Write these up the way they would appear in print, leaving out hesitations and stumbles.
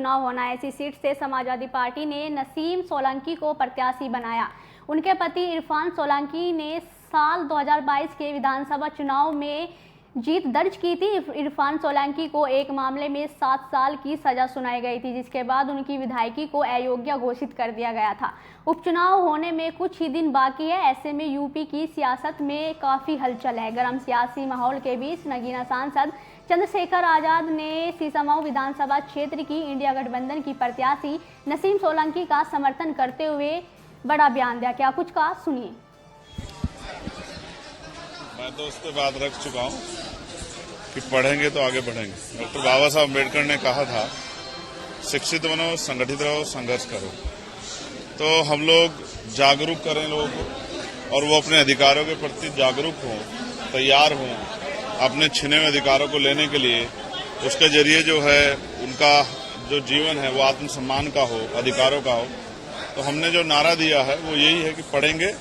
उपचुनाव होना है। इसी सीट से समाजवादी पार्टी ने नसीम सोलंकी को प्रत्याशी बनाया। उनके पति इरफान सोलंकी ने साल 2022 के विधानसभा चुनाव में जीत दर्ज की थी। इरफान सोलंकी को एक मामले में 7 साल की सजा सुनाई गई थी, जिसके बाद उनकी विधायकी को अयोग्य घोषित कर दिया गया था। उपचुनाव होने में कुछ ही दिन बाकी है। ऐसे में यूपी की सियासत में काफी हलचल है। गर्म सियासी माहौल के बीच नगीना सांसद चंद्रशेखर आजाद ने सीसामऊ विधानसभा क्षेत्र की इंडिया गठबंधन की प्रत्याशी नसीम सोलंकी का समर्थन करते हुए बड़ा बयान दिया। क्या कुछ कहा, सुनिए। मैं तो उस पर बात रख चुका हूँ कि पढ़ेंगे तो आगे बढ़ेंगे। डॉक्टर बाबा साहब अम्बेडकर ने कहा था, शिक्षित बनो, संगठित रहो, संघर्ष करो। तो हम लोग जागरूक करें लोगों को और वो अपने अधिकारों के प्रति जागरूक हों, तैयार हों अपने छिने हुए अधिकारों को लेने के लिए। उसके जरिए जो है उनका जो जीवन है वो आत्मसम्मान का हो, अधिकारों का हो। तो हमने जो नारा दिया है वो यही है कि पढ़ेंगे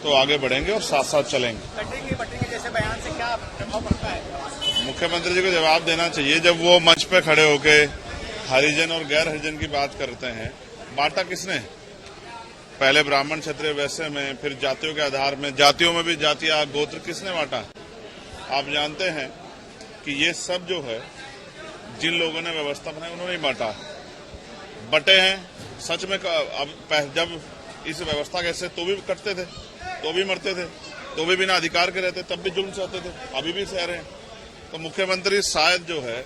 तो आगे बढ़ेंगे और साथ साथ चलेंगे। बटेंगे जैसे बयान से क्या प्रभाव पड़ता है? मुख्यमंत्री जी को जवाब देना चाहिए। जब वो मंच पे खड़े होके हरिजन और गैर हरिजन की बात करते हैं, बांटा किसने? पहले ब्राह्मण, क्षत्रिय, वैश्य में, फिर जातियों के आधार में, जातियों में भी जातियां, गोत्र किसने बांटा? आप जानते हैं कि ये सब जो है जिन लोगों ने व्यवस्था बनाई उन्होंने ही बांटा। बटे हैं सच में। अब जब इस व्यवस्था कैसे तो भी कटते थे, तो भी मरते थे, तो भी बिना अधिकार के रहते, तब भी जुल्म सहते थे, अभी भी सह रहे हैं। तो मुख्यमंत्री शायद जो है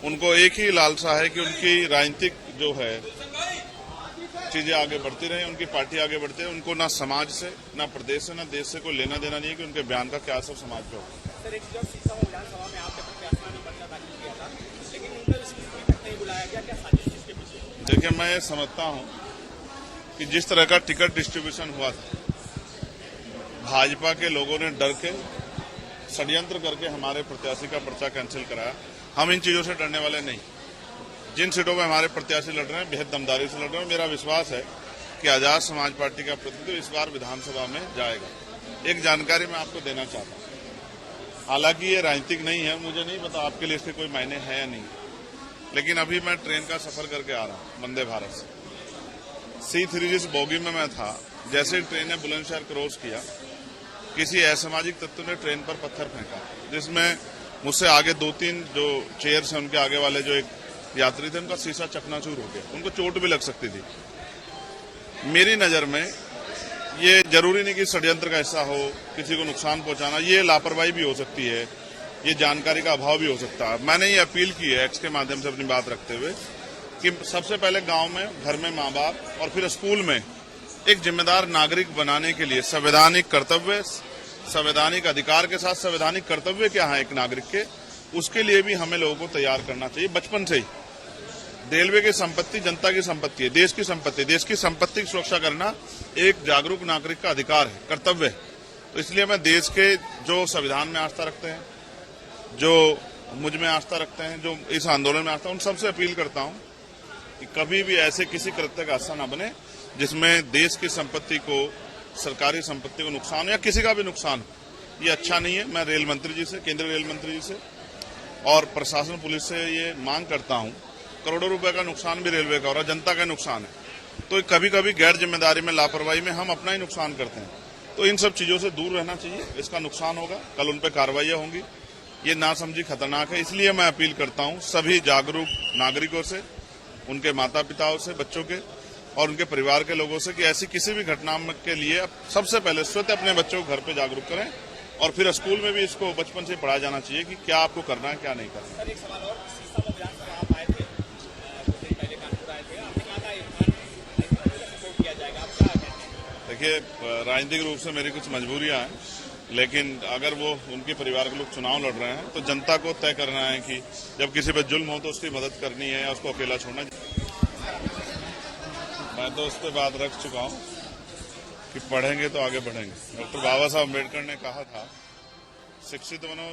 उनको एक ही लालसा है कि उनकी राजनीतिक जो है चीजें आगे बढ़ती रहे, उनकी पार्टी आगे बढ़ती रहे। उनको ना समाज से, ना प्रदेश से, ना देश से कोई लेना देना नहीं है कि उनके बयान का क्या असर समाज पे होगा। सर, एक जब सीसामऊ विधानसभा में आपके प्रत्याशी ने पर्चा दाखिल किया था, लेकिन उनको स्पीकर तक नहीं बुलाया गया, क्या साजिश इसके पीछे? देखिए, मैं ये समझता हूं कि जिस तरह का टिकट डिस्ट्रीब्यूशन हुआ था, भाजपा के लोगों ने डर के षड्यंत्र करके हमारे प्रत्याशी का पर्चा कैंसिल कराया। हम इन चीजों से डरने वाले नहीं। जिन सीटों में हमारे प्रत्याशी लड़ रहे हैं बेहद दमदारी से लड़ रहे हैं। मेरा विश्वास है कि आजाद समाज पार्टी का प्रतिनिधित्व इस बार विधानसभा में जाएगा। एक जानकारी मैं आपको देना चाहता हूं, हालांकि ये राजनीतिक नहीं है, मुझे नहीं पता आपके लिए इसके कोई मायने है या नहीं, लेकिन अभी मैं ट्रेन का सफर करके आ रहा हूं वंदे भारत से। C3 जिस बोगी में मैं था, जैसे ट्रेन ने बुलंदशहर क्रॉस किया, किसी असामाजिक तत्व ने ट्रेन पर पत्थर फेंका, जिसमें मुझसे आगे 2-3 जो चेयर्स हैं उनके आगे वाले जो एक यात्री थे, उनका शीशा चकनाचूर हो गया, उनको चोट भी लग सकती थी। मेरी नजर में ये जरूरी नहीं कि षड्यंत्र का हिस्सा हो, किसी को नुकसान पहुंचाना, ये लापरवाही भी हो सकती है, ये जानकारी का अभाव भी हो सकता है। मैंने ये अपील की है एक्स के माध्यम से अपनी बात रखते हुए कि सबसे पहले गांव में, घर में माँ बाप और फिर स्कूल में एक जिम्मेदार नागरिक बनाने के लिए संवैधानिक कर्तव्य, संवैधानिक अधिकार के साथ संवैधानिक कर्तव्य क्या है एक नागरिक के, उसके लिए भी हमें लोगों को तैयार करना चाहिए बचपन से ही। रेलवे की संपत्ति जनता की संपत्ति है, देश की संपत्ति। देश की संपत्ति की सुरक्षा करना एक जागरूक नागरिक का अधिकार है, कर्तव्य है। तो इसलिए मैं देश के जो संविधान में आस्था रखते हैं, जो मुझ में आस्था रखते हैं, जो इस आंदोलन में आस्था, उन सबसे अपील करता हूं कि कभी भी ऐसे किसी कृत्य का हिस्सा न बने जिसमें देश की संपत्ति को, सरकारी संपत्ति को नुकसान हो या किसी का भी नुकसान हो। ये अच्छा नहीं है। मैं रेल मंत्री जी से, केंद्रीय रेल मंत्री जी से और प्रशासन, पुलिस से ये मांग करता हूं। करोड़ों रुपए का नुकसान भी रेलवे का हो रहा है, जनता का नुकसान है। तो कभी कभी गैर जिम्मेदारी में, लापरवाही में हम अपना ही नुकसान करते हैं। तो इन सब चीजों से दूर रहना चाहिए। इसका नुकसान होगा, कल उन पर कार्रवाइयां होंगी। ये नासमझी खतरनाक है। इसलिए मैं अपील करता हूं सभी जागरूक नागरिकों से, उनके माता पिताओं से, बच्चों के और उनके परिवार के लोगों से कि ऐसी किसी भी घटना के लिए सबसे पहले स्वतः अपने बच्चों को घर पे जागरूक करें और फिर स्कूल में भी इसको बचपन से पढ़ाया जाना चाहिए कि क्या आपको करना है, क्या नहीं करना। सर, एक सवाल और, सीसामऊ विधानसभा आप आए थे, कुछ दिन पहले कानपुर आए थे, आपने कहा था इरफान को सपोर्ट किया जाएगा, आप क्या कहते हैं? देखिए, राजनीतिक रूप से मेरी कुछ मजबूरियां हैं, लेकिन अगर वो उनके परिवार के लोग चुनाव लड़ रहे हैं तो जनता को तय करना है कि जब किसी पर जुल्म हो तो उसकी मदद करनी है या उसको अकेला छोड़ना है। मैं तो उस पर बात रख चुका हूं कि पढ़ेंगे तो आगे बढ़ेंगे। डॉक्टर बाबा साहब अम्बेडकर ने कहा था, शिक्षित बनो,